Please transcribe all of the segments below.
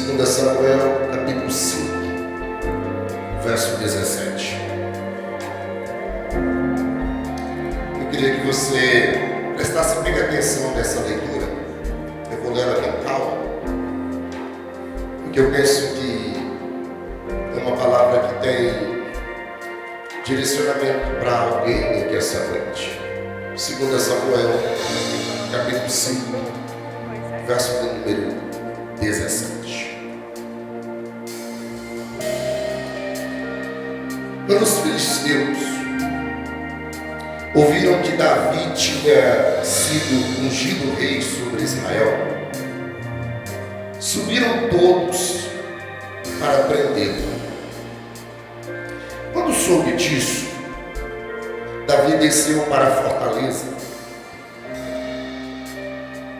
2 Samuel, capítulo 5, verso 17. Eu queria que você prestasse bem atenção nessa leitura. Eu vou ler ela com calma, porque eu penso que é uma palavra que tem direcionamento para alguém aqui essa noite. 2 Samuel, capítulo 5, verso de número 17. Quando os filisteus ouviram que Davi tinha sido ungido rei sobre Israel, subiram todos para prendê-lo. Quando soube disso, Davi desceu para a fortaleza,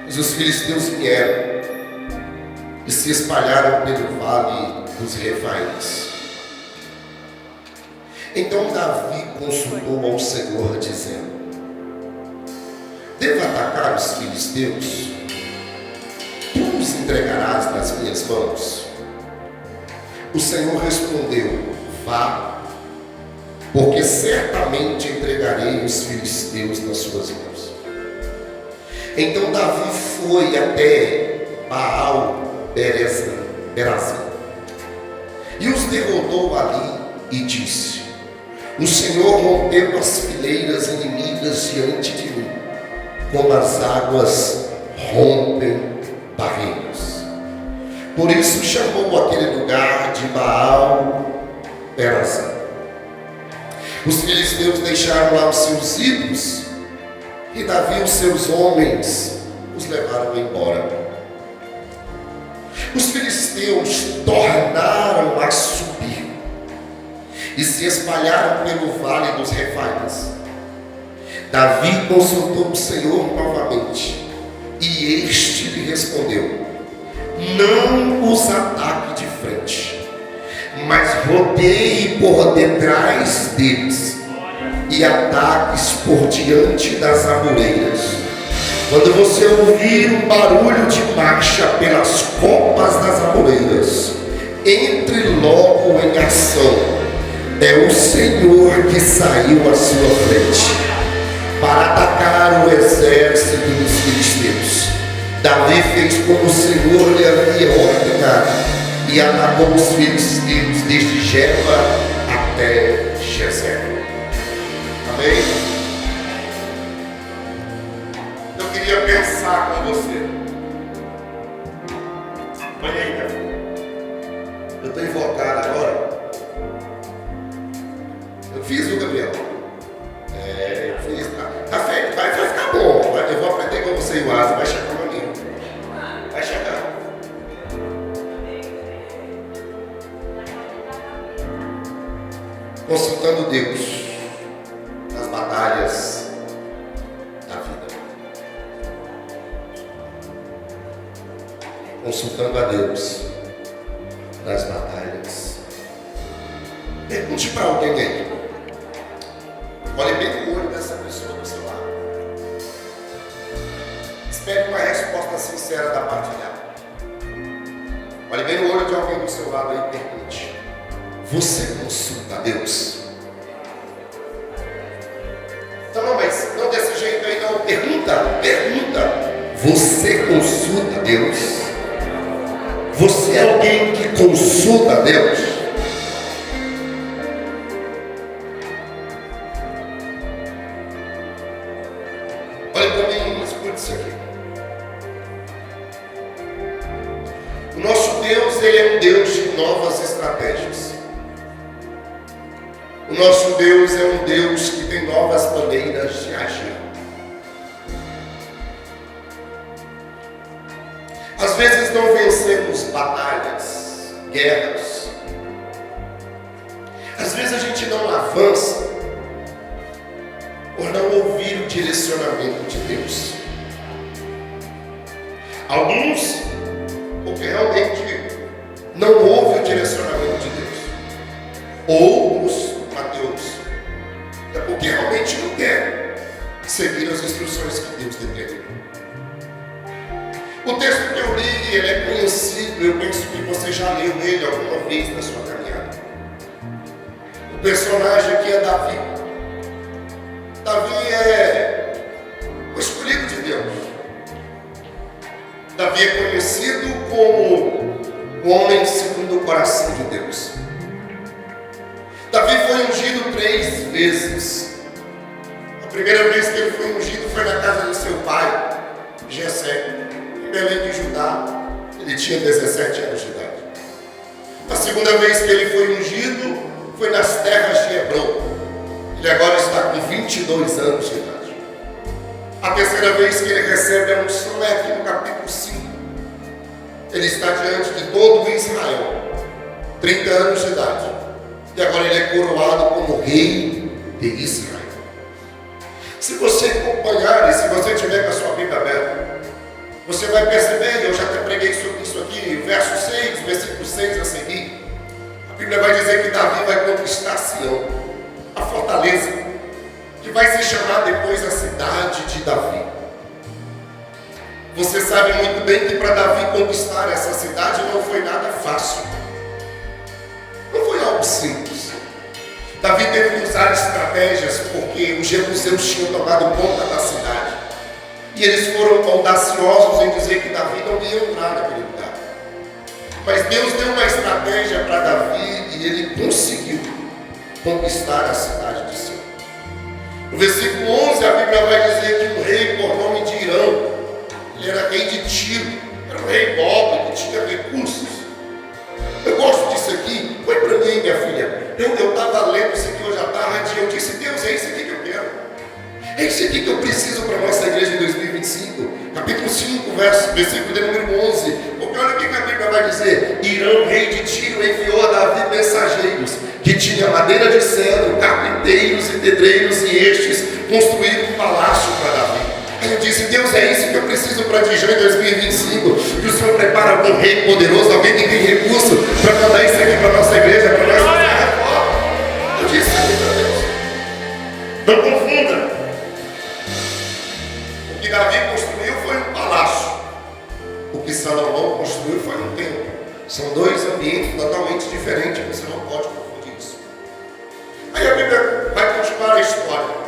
mas os filisteus vieram e se espalharam pelo vale dos Refaíns. Então Davi consultou ao Senhor, dizendo: devo atacar os filisteus? Tu os entregarás nas minhas mãos? O Senhor respondeu: vá, porque certamente entregarei os filisteus nas suas mãos. Então Davi foi até Baal-Perazim e os derrotou ali e disse: o Senhor rompeu as fileiras inimigas diante de mim, como as águas rompem barreiras. Por isso chamou aquele lugar de Baal-Perazim. Os filisteus deixaram lá os seus ídolos, e Davi e os seus homens os levaram embora. Os filisteus tornaram a subir e se espalharam pelo vale dos Refaíns. Davi consultou o Senhor novamente, e este lhe respondeu: não os ataque de frente, mas rodeie por detrás deles e ataques por diante das amoreiras. Quando você ouvir um barulho de marcha pelas copas das amoreiras, entre logo em ação. É o Senhor que saiu à sua frente para atacar o exército dos filisteus. Davi fez como o Senhor lhe havia ordenado e atacou os filisteus desde Geba até Gezer. Amém? Eu queria pensar com você. Olha aí, Gabriel. Eu estou invocado agora. Eu fiz, viu, Gabriel? Eu fiz. Tá feito, vai ficar bom. Eu vou aprender com você e o Asa, vai chegar no amigo. Vai chegar. Consultando Deus nas batalhas da vida. Consultando a Deus nas batalhas. Pergunte para alguém aí. Olhe bem no olho dessa pessoa do seu lado. Espere uma resposta sincera da parte dela. Olhe bem no olho de alguém do seu lado e pergunte: você consulta a Deus? Então não, mas não desse jeito aí não. Pergunta. Você consulta a Deus? Você é alguém que consulta a Deus? Olha para mim, escute isso aqui. O nosso Deus, Ele é um Deus de novas estratégias. O nosso Deus é um Deus que tem novas maneiras de agir. Às vezes não vencemos batalhas, guerras. Às vezes a gente não avança por não ouvir o direcionamento de Deus. Alguns, porque realmente não ouvem o direcionamento de Deus. Outros, Mateus, é porque realmente não quer seguir as instruções que Deus determinou. O texto que eu li, ele é conhecido, eu penso que você já leu ele alguma vez na sua caminhada. O personagem aqui é Davi. Davi é o escolhido de Deus. Davi é conhecido como o homem segundo o coração de Deus. Davi foi ungido 3 vezes. A primeira vez que ele foi ungido foi na casa do seu pai, Jessé, em Belém de Judá. Ele tinha 17 anos de idade. A segunda vez que ele foi ungido foi nas terras de Hebrom. Ele agora está com 22 anos de idade. A terceira vez que ele recebe a unção é aqui no capítulo 5. Ele está diante de todo Israel, 30 anos de idade. E agora ele é coroado como rei de Israel. Se você acompanhar e se você tiver com a sua Bíblia aberta, você vai perceber, eu já até preguei sobre isso aqui, verso 6, versículo 6 a seguir. A Bíblia vai dizer que Davi vai conquistar Sião, a fortaleza, que vai se chamar depois a cidade de Davi. Você sabe muito bem que para Davi conquistar essa cidade não foi nada fácil. Não foi algo simples. Davi teve que usar estratégias porque os jebuseus tinham tomado conta da cidade. E eles foram audaciosos em dizer que Davi não ia entrar naquele lugar. Mas Deus deu uma estratégia para Davi e ele conseguiu conquistar a cidade de Sião. No versículo 11 a Bíblia vai dizer que um rei por nome de Irão, ele era rei de Tiro, era um rei pobre que tinha recursos. Eu gosto disso aqui. Põe para mim, minha filha. Eu estava lendo isso aqui hoje à tarde e eu disse, Deus, é isso aqui que eu quero. É isso aqui que eu preciso para a nossa igreja em 2025. Capítulo 5, versículo de número 11. Porque olha o que a Bíblia vai dizer. Irão, rei de Tiro, enviou a Davi mensageiros, que tinha madeira de cedro, carpinteiros e pedreiros, e estes construíram um palácio para Davi. Aí eu disse, Deus, é isso que eu preciso para Dijon em 2025. Que o Senhor prepara algum rei poderoso, alguém que tem recurso para mandar isso aqui para a nossa igreja, para nós fazer a reforma. Eu disse, meu Deus, não confunda. O que Davi construiu foi um palácio. O que Salomão construiu foi um templo. São 2 ambientes totalmente diferentes, você não pode confundir isso. Aí a Bíblia vai continuar a história.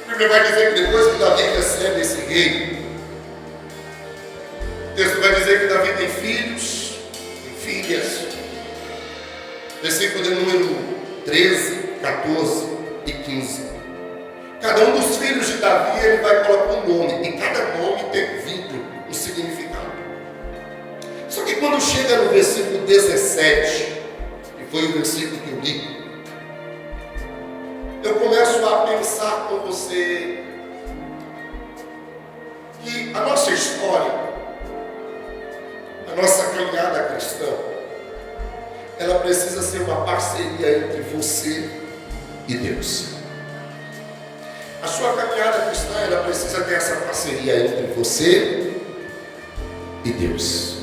A Bíblia vai dizer que depois que Davi recebe esse rei, o texto vai dizer que Davi tem filhos, tem filhas. Versículo de número 13, 14 e 15. Cada um dos filhos de Davi, ele vai colocar um nome, e cada nome tem um vínculo, um significado. Só que quando chega no versículo 17, que foi o versículo que eu li, eu começo a pensar com você que a nossa história, a nossa caminhada cristã, ela precisa ser uma parceria entre você e Deus. A sua caminhada cristã, ela precisa ter essa parceria entre você e Deus.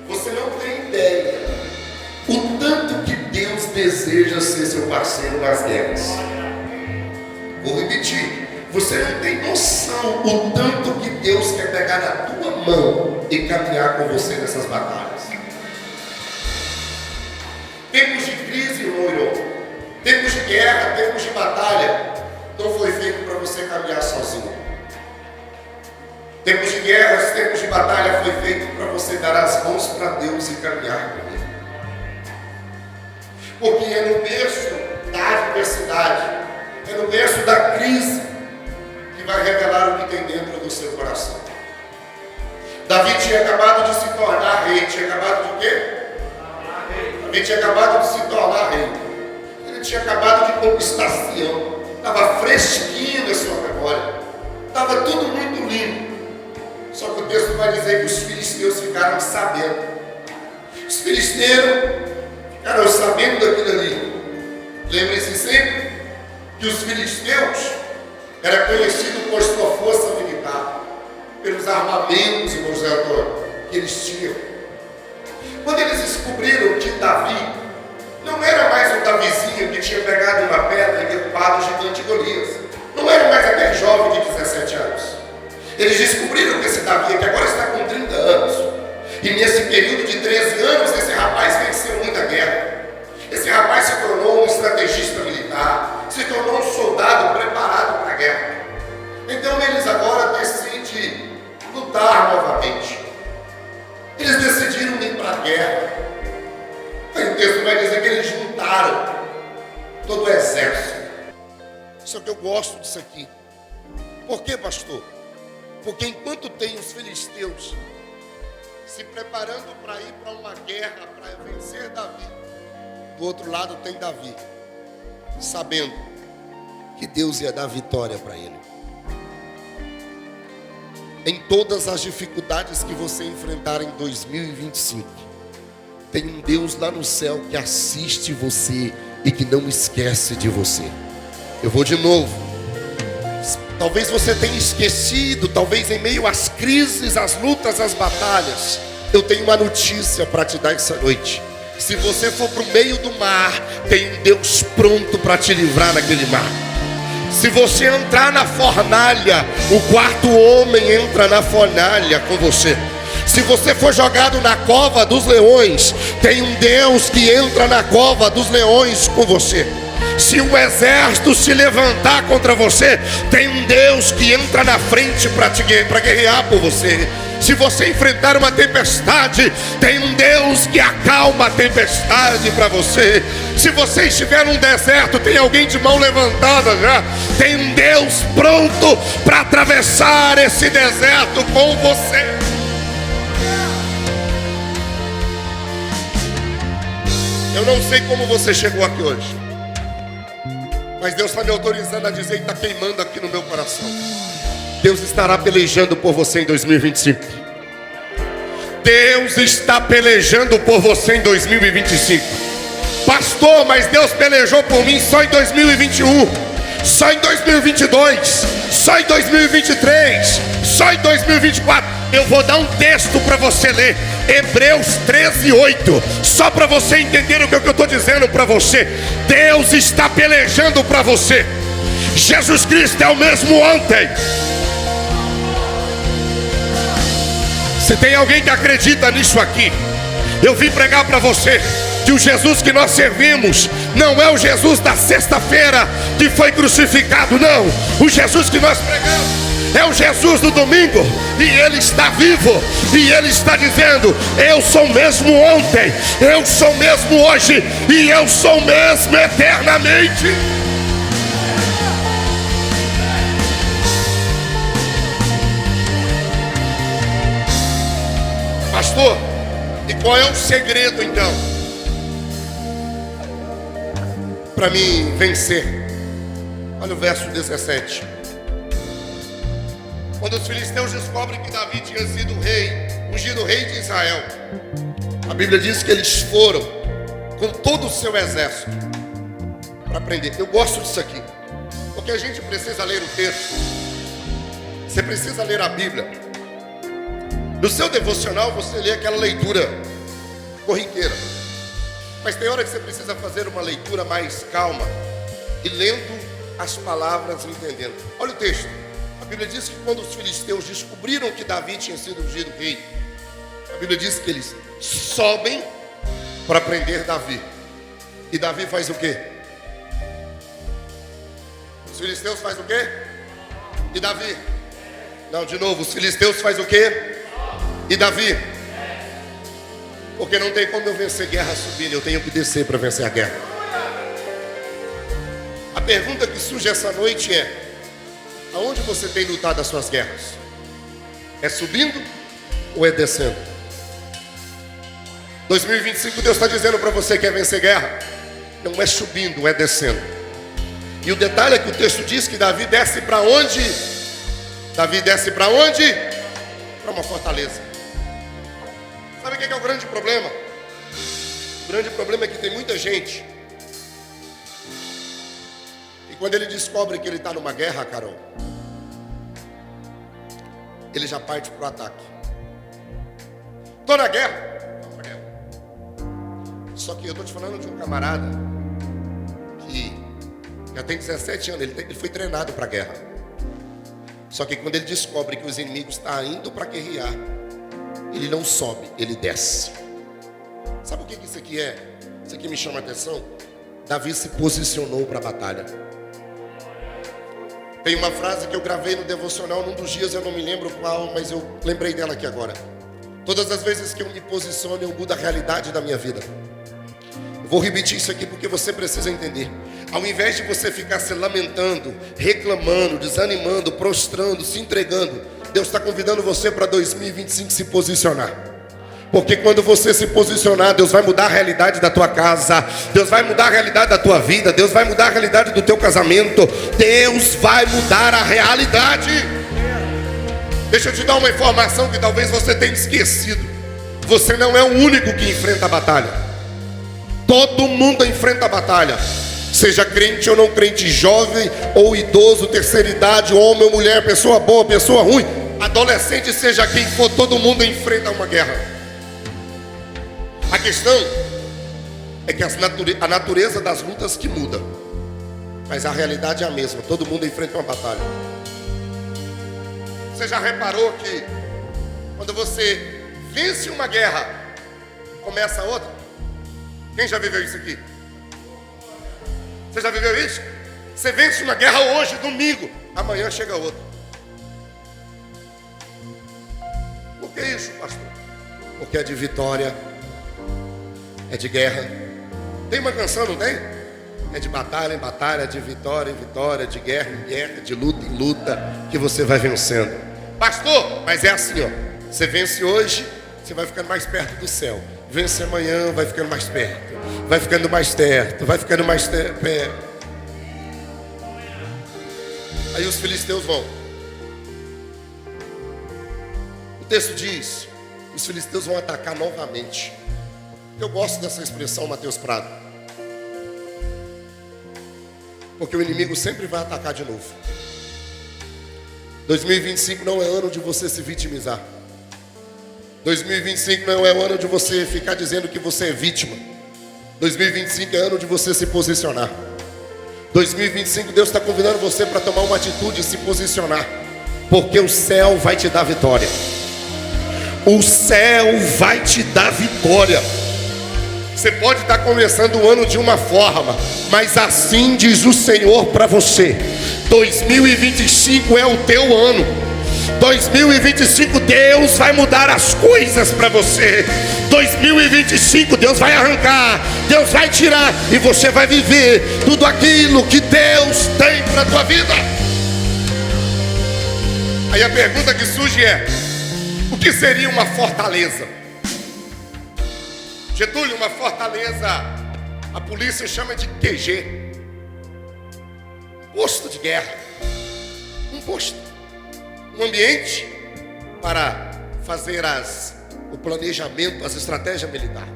Você não tem ideia o tanto que Deus deseja ser seu parceiro nas guerras. Vou repetir. Você não tem noção o tanto que Deus quer pegar na tua mão e caminhar com você nessas batalhas. Tempos de crise, irmão Irô, tempos de guerra, tempos de batalha, não foi feito para você caminhar sozinho. Tempos de guerras, tempos de batalha foi feito para você dar as mãos para Deus e caminhar com Ele. Porque é no berço da adversidade, é no berço da crise que vai revelar o que tem dentro do seu coração. Davi tinha acabado de se tornar rei. Tinha acabado de quê? Davi tinha acabado de se tornar rei. Ele tinha acabado de conquistar Sião. Estava fresquinho na sua memória. Estava tudo muito lindo. Só que o texto vai dizer que os filisteus ficaram sabendo. Os filisteus ficaram sabendo daquilo ali. Lembre-se sempre que os filisteus era conhecido por sua força militar, pelos armamentos, irmãos Antônio, que eles tinham. Quando eles descobriram que Davi não era mais o Davizinho que tinha pegado uma pedra e derrubado o gigante Golias, não era mais aquele jovem de 17 anos. Eles descobriram que esse Davi, que agora está com 30 anos, E nesse período de 13 anos, esse rapaz venceu muita guerra. Esse rapaz se tornou um estrategista militar, se tornou um soldado preparado para a guerra. Então eles agora decidem lutar novamente. Eles decidiram ir para a guerra. Aí o texto vai dizer que eles juntaram todo o exército. Só que eu gosto disso aqui. Por quê, pastor? Porque enquanto tem os filisteus se preparando para ir para uma guerra, para vencer Davi, do outro lado tem Davi, sabendo que Deus ia dar vitória para ele. Em todas as dificuldades que você enfrentar em 2025, tem um Deus lá no céu que assiste você e que não esquece de você. Eu vou de novo. Talvez você tenha esquecido, talvez em meio às crises, às lutas, às batalhas. Eu tenho uma notícia para te dar essa noite. Se você for para o meio do mar, tem um Deus pronto para te livrar daquele mar. Se você entrar na fornalha, o quarto homem entra na fornalha com você. Se você for jogado na cova dos leões, tem um Deus que entra na cova dos leões com você. Se o exército se levantar contra você, tem um Deus que entra na frente para guerrear por você. Se você enfrentar uma tempestade, tem um Deus que acalma a tempestade para você. Se você estiver num deserto, tem alguém de mão levantada já. Tem um Deus pronto para atravessar esse deserto com você. Eu não sei como você chegou aqui hoje, mas Deus está me autorizando a dizer e está queimando aqui no meu coração. Deus estará pelejando por você em 2025. Deus está pelejando por você em 2025. Pastor, mas Deus pelejou por mim só em 2021, só em 2022, só em 2023, só em 2024. Eu vou dar um texto para você ler, Hebreus 13:8, só para você entender o que eu estou dizendo para você. Deus está pelejando para você. Jesus Cristo é o mesmo ontem. Se tem alguém que acredita nisso aqui, eu vim pregar para você que o Jesus que nós servimos não é o Jesus da sexta-feira que foi crucificado, não. O Jesus que nós pregamos é o Jesus do domingo, e Ele está vivo, e Ele está dizendo: eu sou mesmo ontem, eu sou mesmo hoje, e eu sou mesmo eternamente. Pastor, e qual é o segredo então para mim vencer? Olha o verso 17. Quando os filisteus descobrem que Davi tinha sido rei, ungido rei de Israel, a Bíblia diz que eles foram com todo o seu exército para prender. Eu gosto disso aqui, porque a gente precisa ler o texto. Você precisa ler a Bíblia. No seu devocional você lê aquela leitura corriqueira, mas tem hora que você precisa fazer uma leitura mais calma e lendo as palavras, entendendo. Olha o texto. A Bíblia diz que quando os filisteus descobriram que Davi tinha sido ungido rei, a Bíblia diz que eles sobem para prender Davi. E Davi faz o quê? Os filisteus fazem o quê? E Davi? Não, de novo, os filisteus fazem o quê? E Davi? Porque não tem como eu vencer guerra subindo, eu tenho que descer para vencer a guerra. A pergunta que surge essa noite é: aonde você tem lutado as suas guerras? É subindo ou é descendo? 2025 Deus está dizendo para você que quer vencer guerra, não é subindo, é descendo. E o detalhe é que o texto diz que Davi desce para onde? Davi desce para onde? Para uma fortaleza. Sabe o que é o grande problema? O grande problema é que tem muita gente, e quando ele descobre que ele está numa guerra, Carol, ele já parte para o ataque. Estou na guerra. Vamos para guerra. Só que eu estou te falando de um camarada que já tem 17 anos, ele foi treinado para a guerra. Só que quando ele descobre que os inimigos estão indo para guerrear, ele não sobe, ele desce. Sabe o que isso aqui é? Isso aqui me chama a atenção. Davi se posicionou para a batalha. Tem uma frase que eu gravei no devocional num dos dias, eu não me lembro qual, mas eu lembrei dela aqui agora. Todas as vezes que eu me posiciono, eu mudo a realidade da minha vida. Eu vou repetir isso aqui porque você precisa entender. Ao invés de você ficar se lamentando, reclamando, desanimando, prostrando, se entregando, Deus está convidando você para 2025 se posicionar. Porque quando você se posicionar, Deus vai mudar a realidade da tua casa, Deus vai mudar a realidade da tua vida, Deus vai mudar a realidade do teu casamento, Deus vai mudar a realidade. Deixa eu te dar uma informação que talvez você tenha esquecido. Você não é o único que enfrenta a batalha. Todo mundo enfrenta a batalha. Seja crente ou não crente, jovem ou idoso, terceira idade, homem ou mulher, pessoa boa, pessoa ruim, adolescente, seja quem for, todo mundo enfrenta uma guerra. A questão é que a natureza das lutas que muda, mas a realidade é a mesma. Todo mundo enfrenta uma batalha. Você já reparou que quando você vence uma guerra, começa outra? Quem já viveu isso aqui? Você já viveu isso? Você vence uma guerra hoje, domingo, amanhã chega outra. Por que isso, pastor? Porque é de vitória, é de guerra. Tem uma canção, não tem? É de batalha em batalha, de vitória em vitória, de guerra em guerra, de luta em luta, que você vai vencendo. Pastor, mas é assim, ó. Você vence hoje, você vai ficando mais perto do céu. Vence amanhã, vai ficando mais perto. Vai ficando mais perto, vai ficando mais perto. Aí os filisteus vão. O texto diz: os filisteus vão atacar novamente. Eu gosto dessa expressão, Mateus Prado, porque o inimigo sempre vai atacar de novo. 2025 não é ano de você se vitimizar. 2025 não é o ano de você ficar dizendo que você é vítima. 2025 é ano de você se posicionar. 2025 Deus está convidando você para tomar uma atitude e se posicionar, porque o céu vai te dar vitória. O céu vai te dar vitória. Você pode estar começando o ano de uma forma, mas assim diz o Senhor para você: 2025 é o teu ano. 2025 Deus vai mudar as coisas para você. 2025 Deus vai arrancar, Deus vai tirar, e você vai viver tudo aquilo que Deus tem para a tua vida. Aí a pergunta que surge é: o que seria uma fortaleza? Getúlio, uma fortaleza, a polícia chama de QG, posto de guerra, um posto, um ambiente para fazer o planejamento, as estratégias militares.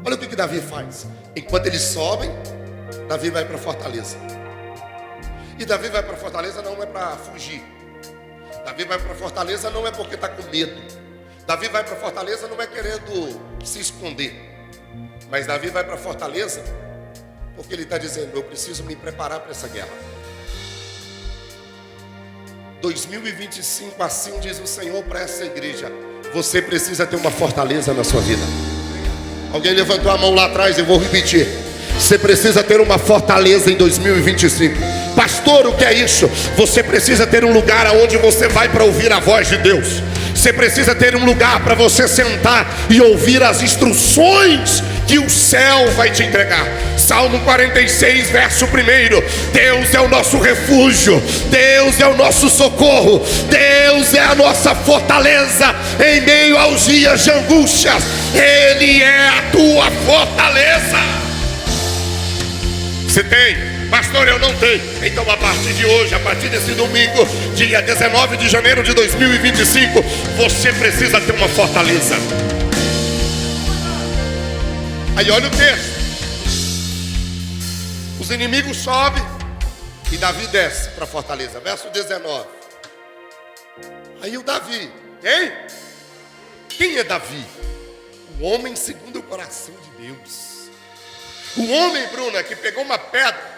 Olha o que Davi faz. Enquanto eles sobem, Davi vai para a fortaleza. E Davi vai para a fortaleza não é para fugir. Davi vai para a fortaleza não é porque está com medo. Davi vai para a fortaleza não é querendo se esconder. Mas Davi vai para a fortaleza porque ele está dizendo: eu preciso me preparar para essa guerra. 2025, assim diz o Senhor para essa igreja: você precisa ter uma fortaleza na sua vida. Alguém levantou a mão lá atrás, eu vou repetir: você precisa ter uma fortaleza em 2025. Pastor, o que é isso? Você precisa ter um lugar aonde você vai para ouvir a voz de Deus. Você precisa ter um lugar para você sentar e ouvir as instruções que o céu vai te entregar. Salmo 46, verso 1: Deus é o nosso refúgio, Deus é o nosso socorro, Deus é a nossa fortaleza em meio aos dias de angústias. Ele é a tua fortaleza. Você tem? Pastor, eu não tenho. Então a partir de hoje, a partir desse domingo, dia 19 de janeiro de 2025, você precisa ter uma fortaleza. Aí olha o texto. Os inimigos sobem e Davi desce para a fortaleza. Verso 19. Aí o Davi. Quem é Davi? O homem segundo o coração de Deus. O homem, Bruna, que pegou uma pedra.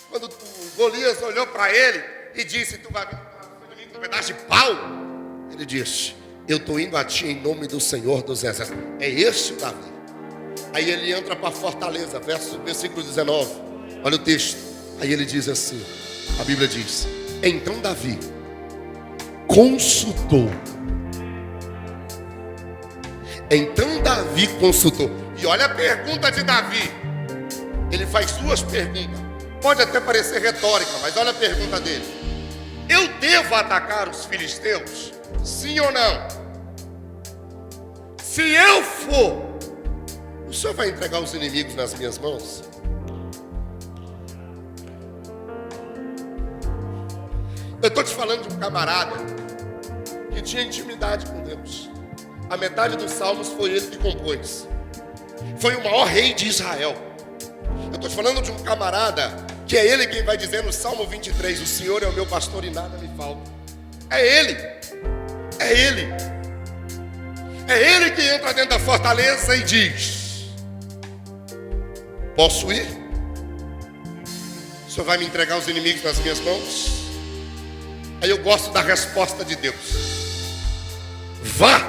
Quando o Golias olhou para ele e disse: tu vai vir com um pedaço de pau? Ele disse: eu estou indo a ti em nome do Senhor dos Exércitos. É esse o Davi. Aí ele entra para a fortaleza, versículo 19. Olha o texto. Aí ele diz assim, a Bíblia diz: então Davi consultou. Então Davi consultou. E olha a pergunta de Davi. Ele faz duas perguntas. Pode até parecer retórica, mas olha a pergunta dele: eu devo atacar os filisteus? Sim ou não? Se eu for, o Senhor vai entregar os inimigos nas minhas mãos? Eu estou te falando de um camarada que tinha intimidade com Deus. A metade dos salmos foi ele que compôs. Foi o maior rei de Israel. Eu estou te falando de um camarada que é ele quem vai dizer no Salmo 23: o Senhor é o meu pastor e nada me falta. É ele. É ele. É ele que entra dentro da fortaleza e diz: posso ir? O Senhor vai me entregar os inimigos nas minhas mãos? Aí eu gosto da resposta de Deus: vá!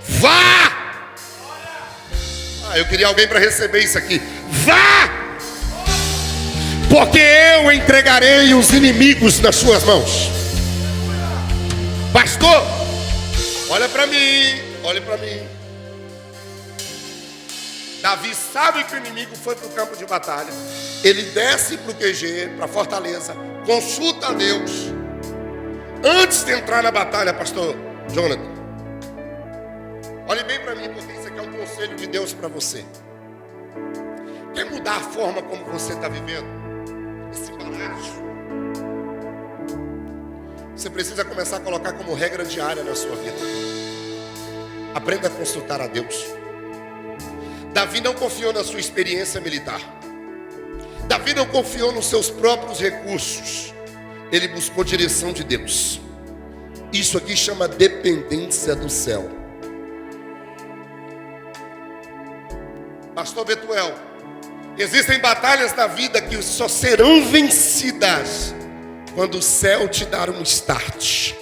Vá! Eu queria alguém para receber isso aqui. Vá! Porque eu entregarei os inimigos nas suas mãos. Pastor, olha para mim, olhe para mim. Davi sabe que o inimigo foi para o campo de batalha. Ele desce para o QG, para a fortaleza, consulta a Deus. Antes de entrar na batalha, pastor Jonathan, olhe bem para mim, porque isso aqui é um conselho de Deus para você. Quer mudar a forma como você está vivendo? Esse embaraço. Você precisa começar a colocar como regra diária na sua vida. Aprenda a consultar a Deus. Davi não confiou na sua experiência militar. Davi não confiou nos seus próprios recursos. Ele buscou direção de Deus. Isso aqui chama dependência do céu. Pastor Betuel, existem batalhas na vida que só serão vencidas quando o céu te dar um start.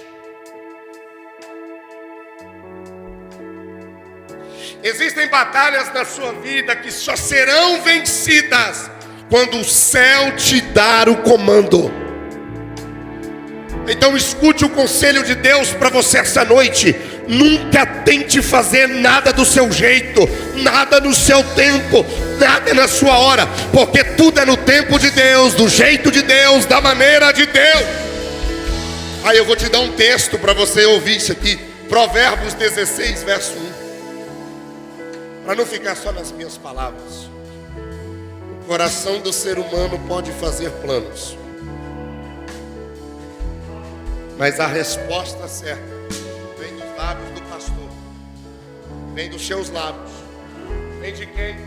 Existem batalhas na sua vida que só serão vencidas quando o céu te dar o comando. Então escute o conselho de Deus para você essa noite. Nunca tente fazer nada do seu jeito, nada no seu tempo, nada na sua hora, porque tudo é no tempo de Deus, do jeito de Deus, da maneira de Deus. Aí eu vou te dar um texto para você ouvir isso aqui. Provérbios 16, verso 1. Para não ficar só nas minhas palavras. O coração do ser humano pode fazer planos, mas a resposta certa vem dos lábios do pastor, vem dos seus lábios. Vem de quem?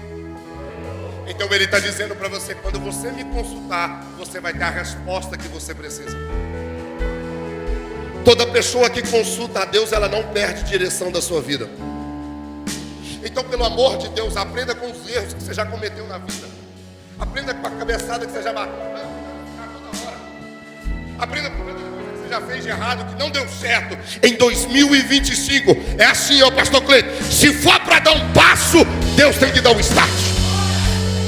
Então ele está dizendo para você: quando você me consultar, você vai ter a resposta que você precisa. Toda pessoa que consulta a Deus, ela não perde direção da sua vida. Então, pelo amor de Deus, aprenda com os erros que você já cometeu na vida. Aprenda com a cabeçada que você já bateu toda hora. Aprenda com o que você já fez de errado, que não deu certo. Em 2025 é assim, ó, pastor Cleiton: se for para dar um passo, Deus tem que dar um start.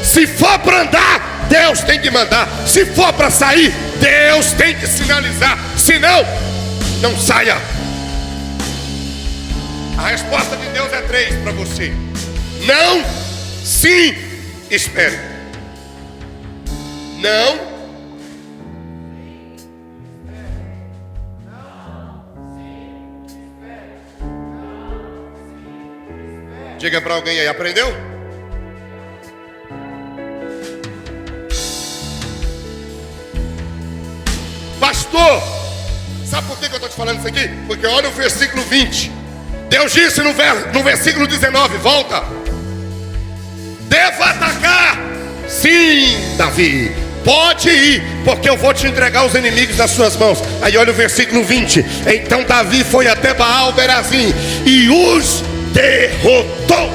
Se for para andar, Deus tem que mandar. Se for para sair, Deus tem que sinalizar. Se não, não saia. A resposta de Deus é 3 para você: não, sim, espere. Não, diga para alguém aí: aprendeu? Pastor, sabe por que eu estou te falando isso aqui? Porque olha o versículo 20. Deus disse no versículo 19, volta: devo atacar? Sim, Davi, pode ir, porque eu vou te entregar os inimigos nas suas mãos. Aí olha o versículo 20. Então Davi foi até Baal-Berazim e os derrotou.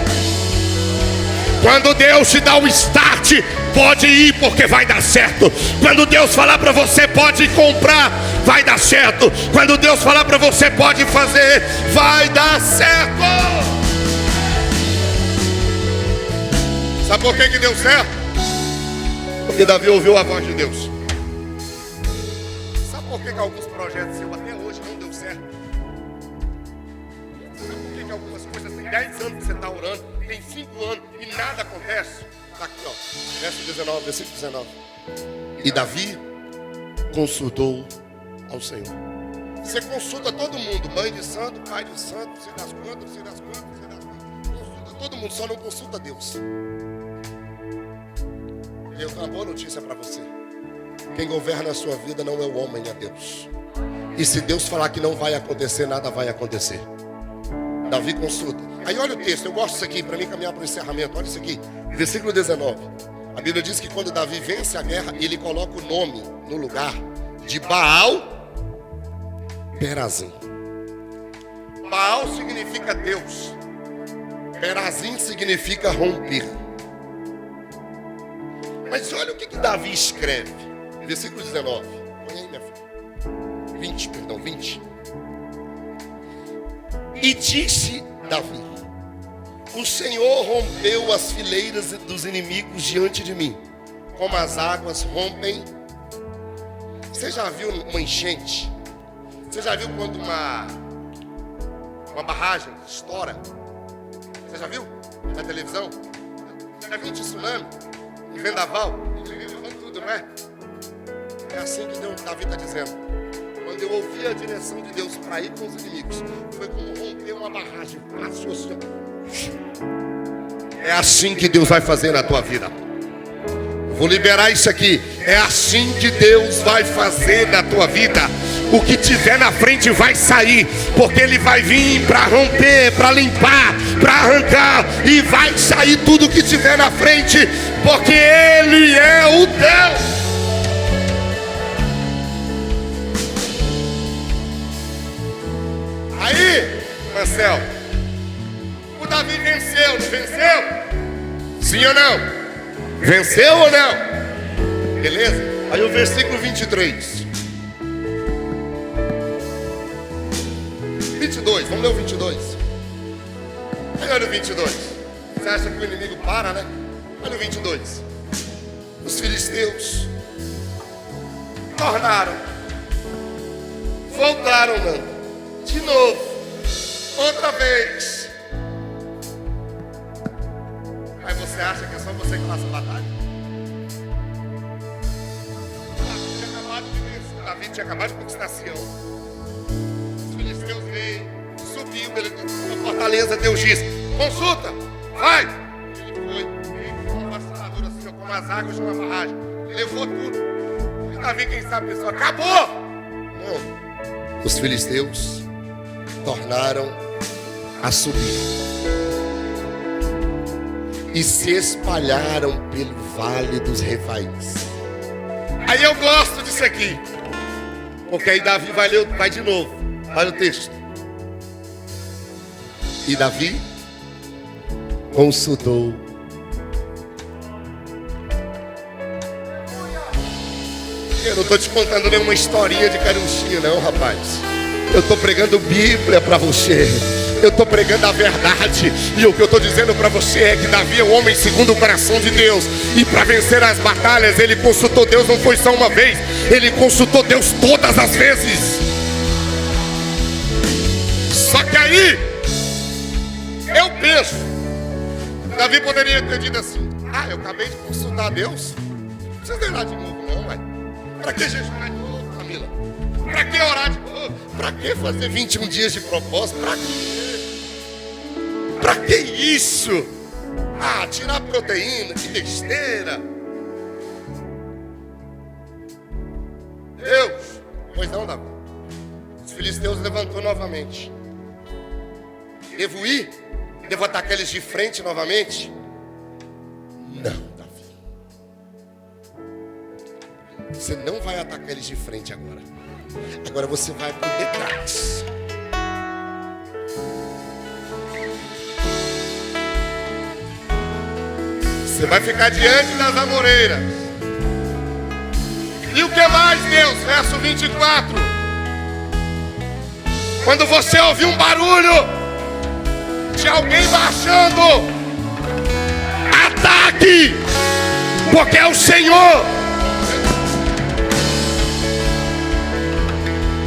Quando Deus te dá o start, pode ir porque vai dar certo. Quando Deus falar para você pode comprar, vai dar certo. Quando Deus falar para você pode fazer, vai dar certo. Sabe por que deu certo? Porque Davi ouviu a voz de Deus. Sabe por que alguns projetos seus até hoje não deu certo? Sabe por que algumas coisas tem 10 anos que você está orando, tem 5 anos e nada acontece? Está aqui, ó, verso 19, versículo 19. E Davi consultou ao Senhor. Você consulta todo mundo, mãe de santo, pai de santo, você das quantas, você das quantas, você das quantas. Consulta todo mundo, só não consulta Deus. E eu tenho uma boa notícia para você. Quem governa a sua vida não é o homem, é Deus. E se Deus falar que não vai acontecer, nada vai acontecer. Davi consulta. Aí olha o texto, eu gosto disso aqui, para mim caminhar para o encerramento. Olha isso aqui, versículo 19. A Bíblia diz que quando Davi vence a guerra, ele coloca o nome no lugar de Baal Perazim. Baal significa Deus. Perazim significa romper. Mas olha o que Davi escreve. Versículo 19. Põe aí, minha filha. 20. E disse Davi: o Senhor rompeu as fileiras dos inimigos diante de mim, como as águas rompem. Você já viu uma enchente? Você já viu quando uma barragem estoura? Você já viu? Na televisão? Você já viu um tsunami? Um vendaval? Tudo, não é? É assim que Davi está dizendo. Quando eu ouvi a direção de Deus para ir com os inimigos, foi como romper uma barragem. Passou assim. É assim que Deus vai fazer na tua vida. Vou liberar isso aqui. É assim que Deus vai fazer na tua vida. O que tiver na frente vai sair, porque Ele vai vir para romper, para limpar, para arrancar, e vai sair tudo que tiver na frente, porque Ele é o Deus. Aí, Marcel, o Davi venceu, não venceu? Sim ou não? Venceu ou não? Beleza? Aí o versículo 23. 22, vamos ler o 22. Aí olha o 22. Você acha que o inimigo para, né? Olha o 22. Os filisteus voltaram, não? De novo, outra vez. Aí você acha que é só você que passa a batalha? Davi tinha acabado de conquistar Sião. Os filisteus veio, subiu, ele na fortaleza, Deus disse: consulta, vai. Ele foi, veio com uma armadura assim, com as águas de uma barragem, levou tudo. E Davi, quem sabe, pensou: acabou. Não. Os filisteus tornaram a subir e se espalharam pelo vale dos Refaíns. Aí eu gosto disso aqui, porque aí Davi vai de novo. Olha o texto. E Davi consultou. Eu não estou te contando nenhuma historinha de carunchinha, não, rapaz. Eu estou pregando Bíblia para você. Eu estou pregando a verdade. E o que eu estou dizendo para você é que Davi é um homem segundo o coração de Deus. E para vencer as batalhas, ele consultou Deus, não foi só uma vez. Ele consultou Deus todas as vezes. Só que aí, eu penso, Davi poderia ter dito assim: eu acabei de consultar Deus, não precisa orar de novo não, ué. Para que jejuar de novo, Camila? Para que orar de novo? Para que fazer 21 dias de propósito? Para quê? Para que isso? Tirar proteína, que besteira. Deus, pois não, Davi. Os filisteus levantou novamente. Devo ir? Devo atacar eles de frente novamente? Não, Davi. Você não vai atacar eles de frente agora. Agora você vai por detrás. Você vai ficar diante das amoreiras. E o que mais, Deus? Verso 24. Quando você ouvir um barulho de alguém baixando, ataque, porque é o Senhor.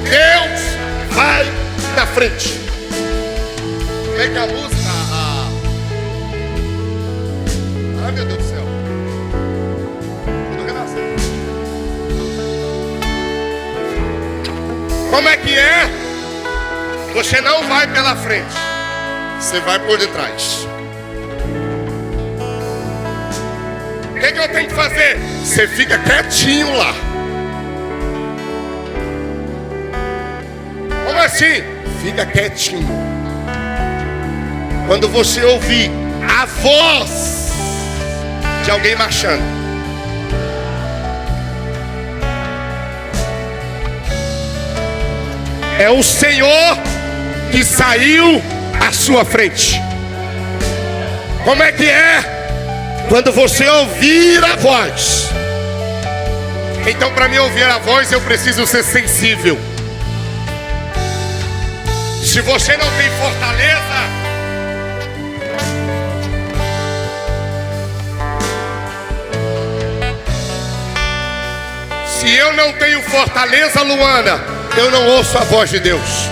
Deus vai na frente. Como é que a música? Ai, meu Deus do céu. Tudo renasceu. Como é que é? Você não vai pela frente, você vai por detrás. O que eu tenho que fazer? Você fica quietinho lá. Como assim? Fica quietinho. Quando você ouvir a voz de alguém marchando, é o Senhor que saiu à sua frente. Como é que é? Quando você ouvir a voz. Então, para mim ouvir a voz, eu preciso ser sensível. Se você não tem fortaleza, se eu não tenho fortaleza, Luana, eu não ouço a voz de Deus.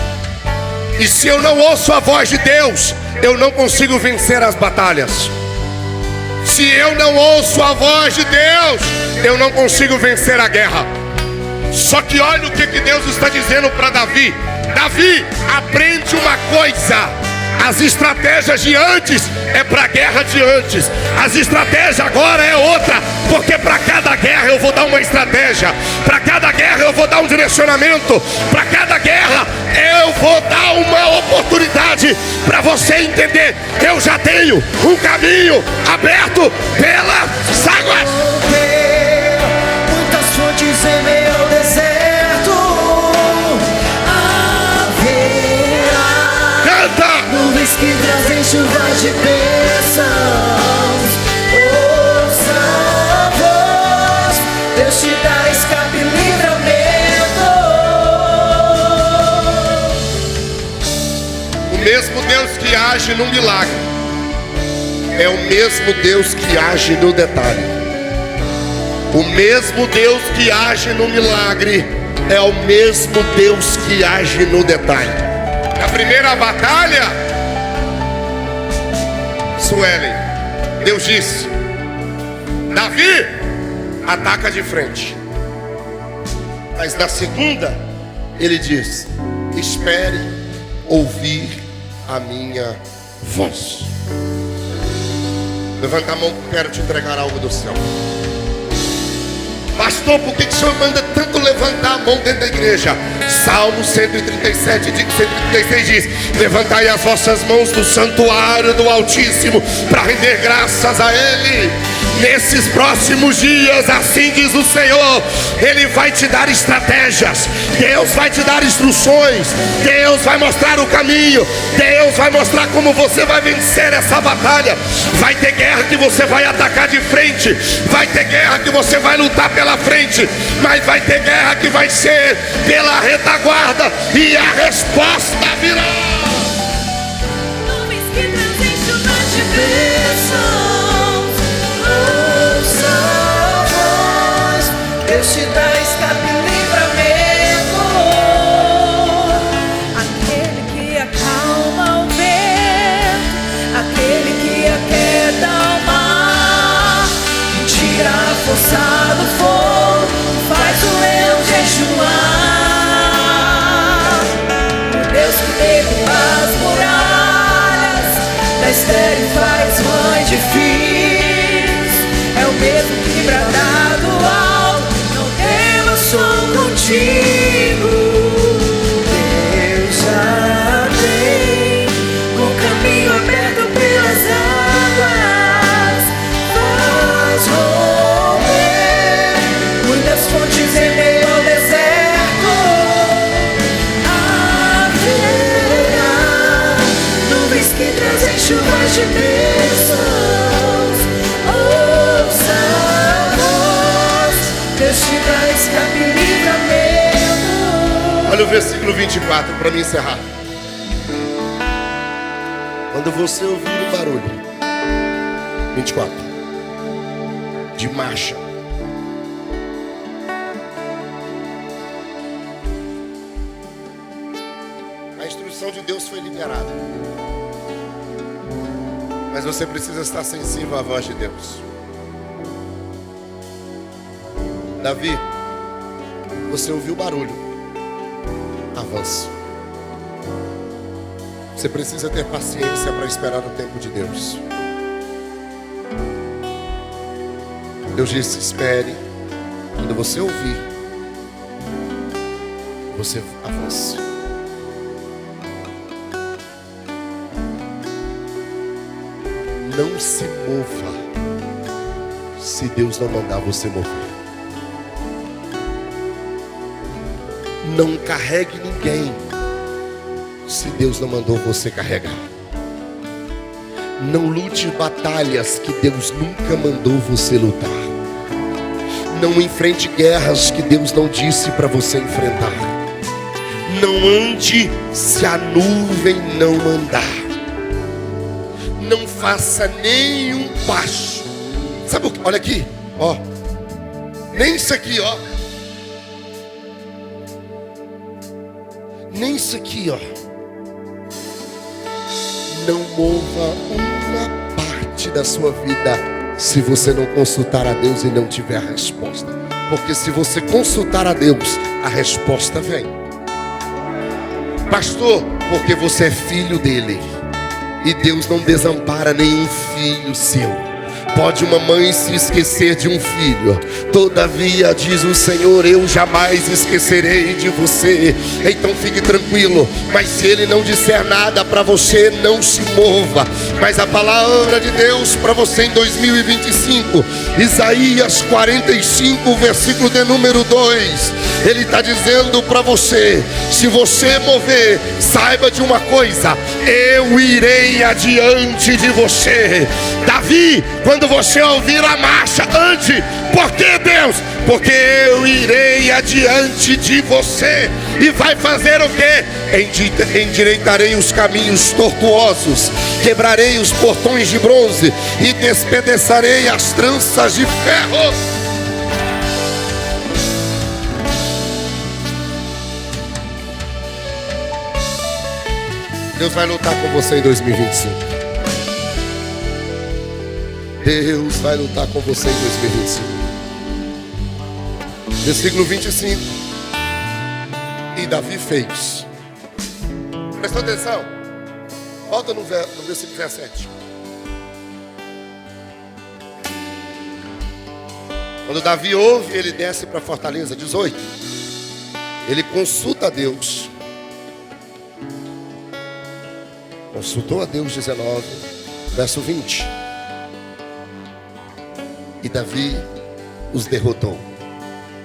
E se eu não ouço a voz de Deus, eu não consigo vencer as batalhas. Se eu não ouço a voz de Deus, eu não consigo vencer a guerra. Só que olha o que Deus está dizendo para Davi. Davi, aprende uma coisa. As estratégias de antes é para a guerra de antes. As estratégias agora é outra. Porque para cada guerra eu vou dar uma estratégia. Para cada guerra eu vou dar um direcionamento. Para cada guerra eu vou dar uma oportunidade para você entender. Eu já tenho um caminho aberto pelas águas. Muitas fontes em meio ao deserto. Canta! Nuvens que trazem chuvas de bênçãos. Ouça a voz, Deus te dá escape e livramento. O mesmo Deus que age no milagre é o mesmo Deus que age no detalhe. O mesmo Deus que age no milagre é o mesmo Deus que age no detalhe. Na primeira batalha, Suelen, Deus disse: Davi, ataca de frente. Mas na segunda, ele diz: espere ouvir a minha voz. Levanta a mão que eu quero te entregar algo do céu. Pastor, por que o senhor manda tanto levantar a mão dentro da igreja? Salmo 137, 136 diz: levantai as vossas mãos do santuário do Altíssimo para render graças a Ele. Nesses próximos dias, assim diz o Senhor, Ele vai te dar estratégias, Deus vai te dar instruções, Deus vai mostrar o caminho, Deus vai mostrar como você vai vencer essa batalha. Vai ter guerra que você vai atacar de frente, vai ter guerra que você vai lutar pela frente, mas vai ter guerra que vai ser pela retaguarda, e a resposta virá. Nuvens que trazem chuvas de bênçãos. Ouça a voz, Deus te dá escape e livramento. Aquele que acalma o vento, aquele que aquieta o mar, que tira a força do fogo, faz o leão jejuar. O Deus que derruba as muralhas, da estéril faz mãe de filhos, é o mesmo que bradar do alto: não temas, sou contigo. Deus já tem um caminho aberto pelas águas, faz romper muitas fontes em meio ao deserto. Haverá nuvens que trazem chuvas de bênçãos. para escape e livramento. Olha o versículo 24 para me encerrar. Quando você ouvir o barulho, 24, de marcha, a instrução de Deus foi liberada, mas você precisa estar sensível à voz de Deus. Davi, você ouviu o barulho, avance. Você precisa ter paciência para esperar o tempo de Deus. Deus disse: espere. Quando você ouvir, você avance. Não se mova se Deus não mandar você mover. Não carregue ninguém se Deus não mandou você carregar. Não lute batalhas que Deus nunca mandou você lutar. Não enfrente guerras que Deus não disse para você enfrentar. Não ande se a nuvem não mandar. Não faça nenhum passo. Sabe o que? Olha aqui, ó. Nem isso aqui, ó. Nem isso aqui, ó. Não mova uma parte da sua vida se você não consultar a Deus e não tiver a resposta. Porque se você consultar a Deus, a resposta vem. Pastor, porque você é filho dele. E Deus não desampara nenhum filho seu. Pode uma mãe se esquecer de um filho, todavia diz o Senhor: eu jamais esquecerei de você. Então fique tranquilo. Mas se ele não disser nada para você, não se mova. Mas a palavra de Deus para você em 2025, Isaías 45, versículo de número 2, ele está dizendo para você: se você mover, saiba de uma coisa, eu irei adiante de você. Davi, quando você ouvir a marcha, ande. Por que, Deus? Porque eu irei adiante de você. E vai fazer o quê? Endireitarei os caminhos tortuosos, quebrarei os portões de bronze e despedaçarei as tranças de ferro. Deus vai lutar com você em 2025. Deus vai lutar com você em 2025. Versículo 25. E Davi fez. Presta atenção. Volta no versículo 17. Quando Davi ouve, ele desce para a fortaleza. 18. Ele consulta a Deus. Consultou a Deus. 19. Verso 20. E Davi os derrotou.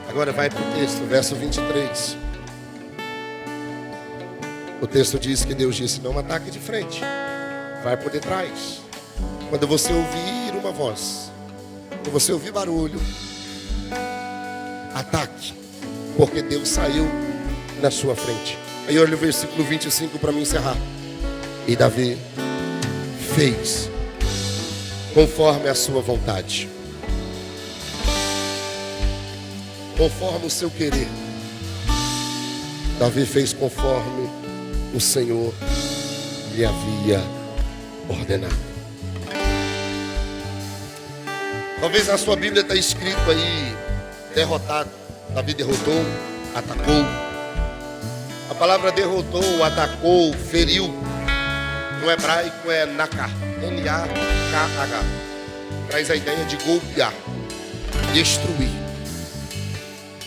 Agora vai para o texto, verso 23. O texto diz que Deus disse: não ataque de frente, vai por detrás. Quando você ouvir uma voz, quando você ouvir barulho, ataque, porque Deus saiu na sua frente. Aí olha o versículo 25 para me encerrar. E Davi fez conforme a sua vontade, conforme o seu querer. Davi fez conforme o Senhor lhe havia ordenado. Talvez na sua Bíblia está escrito aí: derrotado. Davi derrotou, atacou. A palavra derrotou, atacou, feriu, no hebraico é nakar, N-A-K-H. Traz a ideia de golpear, destruir.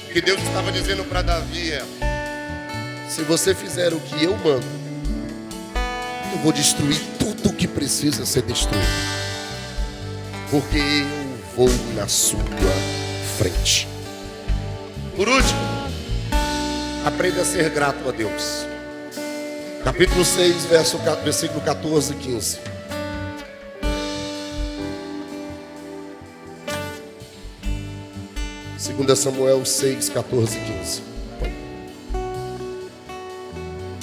O que Deus estava dizendo para Davi é: se você fizer o que eu mando, eu vou destruir tudo que precisa ser destruído, porque eu vou na sua frente. Por último, aprenda a ser grato a Deus. Capítulo 6, versículo 14 e 15. 2 Samuel 6, 14 e 15.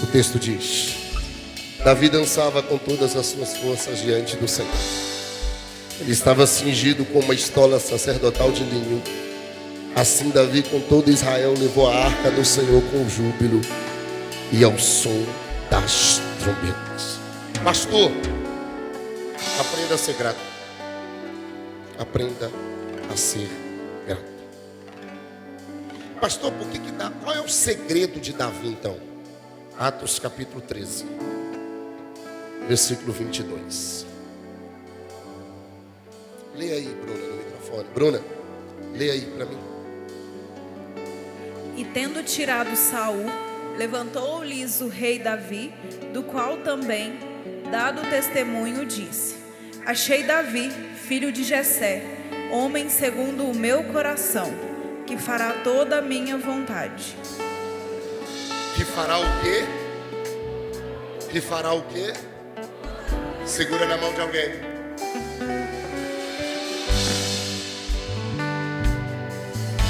O texto diz: Davi dançava com todas as suas forças diante do Senhor. Ele estava cingido com uma estola sacerdotal de linho. Assim Davi com todo Israel levou a arca do Senhor com júbilo e ao som das trombetas. Pastor, aprenda a ser grato. Aprenda a ser grato. Pastor, por que dá? Qual é o segredo de Davi então? Atos capítulo 13, versículo 22. Leia aí, Bruna, no microfone. Bruna, leia aí para mim. E tendo tirado Saul, levantou-lhes o rei Davi, do qual também, dado o testemunho, disse: Achei Davi, filho de Jessé, homem segundo o meu coração, que fará toda a minha vontade. Que fará o quê? Que fará o quê? Segura na mão de alguém.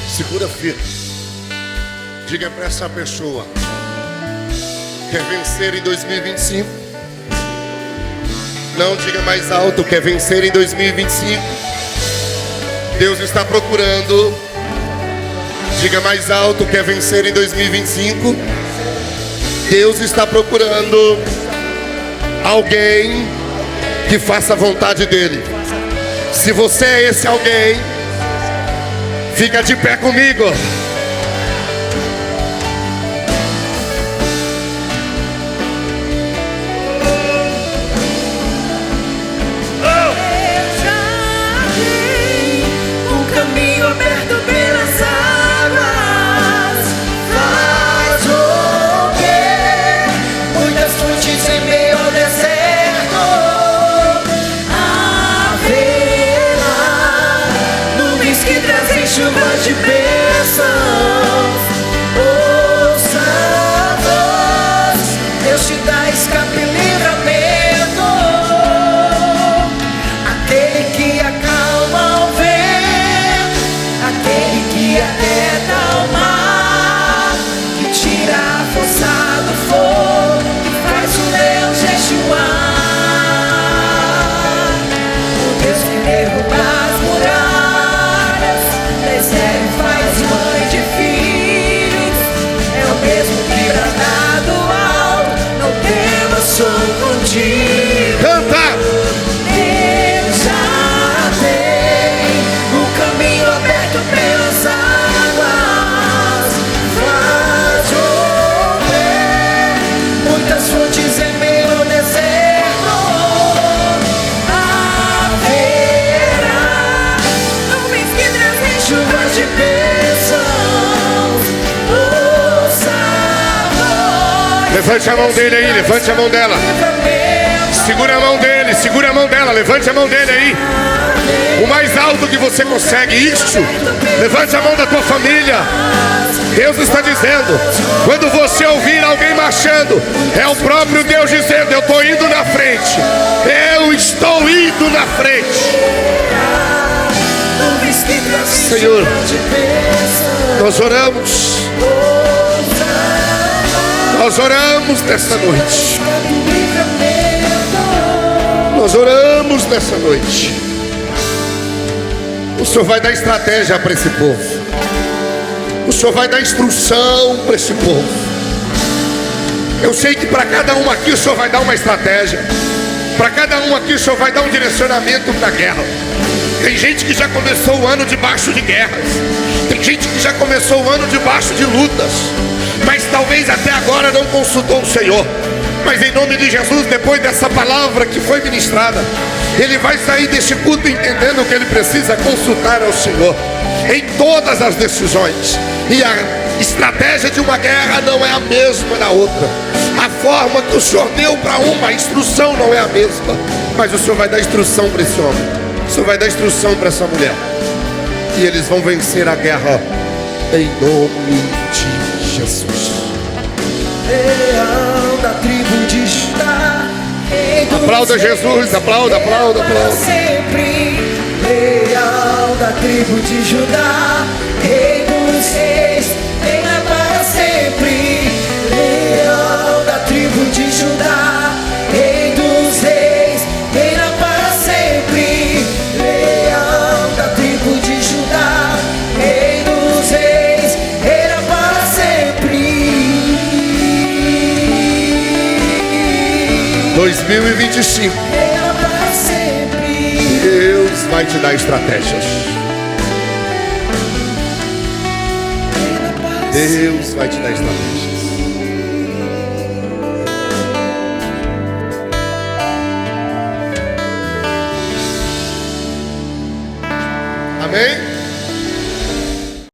Segura firme. Diga para essa pessoa: quer vencer em 2025? Não, diga mais alto: quer vencer em 2025? Deus está procurando. Diga mais alto: quer vencer em 2025? Deus está procurando alguém que faça a vontade dele. Se você é esse alguém, fica de pé comigo. Chuvas de bênçãos, ouça a voz, Deus te dá escape e livramento. Aquele que acalma o vento, aquele que aquieta o mar, que tira a força do fogo, que faz o leão jejuar. O Deus que derruba as muralhas, faz mãe de filhos, é o mesmo que bradar do alto, não temas, sou contigo. Canta! Deus já tem o caminho aberto pelas águas, faz chover muitas fontes em meu deserto. Haverá nuvens que trazem chuvas de bênçãos, ouça a voz. Levante a mão dele aí, levante a mão dela. Segura a mão dele, segura a mão dela, levante a mão dele aí. O mais alto que você consegue, isso. Levante a mão da tua família. Deus está dizendo, quando você ouvir alguém marchando, é o próprio Deus dizendo: eu estou indo na frente. Eu estou indo na frente. Senhor, nós oramos. Nós oramos nessa noite. Nós oramos nessa noite. O Senhor vai dar estratégia para esse povo. O Senhor vai dar instrução para esse povo. Eu sei que para cada um aqui o Senhor vai dar uma estratégia. Para cada um aqui o Senhor vai dar um direcionamento para a guerra. Tem gente que já começou o ano debaixo de guerras. Tem gente que já começou o ano debaixo de lutas, mas talvez até agora não consultou o Senhor. Mas em nome de Jesus, depois dessa palavra que foi ministrada, ele vai sair deste culto entendendo que ele precisa consultar ao Senhor em todas as decisões. E a estratégia de uma guerra não é a mesma da outra. A forma que o Senhor deu para uma, a instrução não é a mesma. Mas o Senhor vai dar instrução para esse homem, o Senhor vai dar instrução para essa mulher, e eles vão vencer a guerra em nome de Jesus. Leão da tribo de Judá, aplauda Jesus, aplauda, aplauda, aplauda. Sempre, leão da tribo de Judá, 2025. reina para sempre. Deus vai te dar estratégias. Reina para Deus vai te dar estratégias.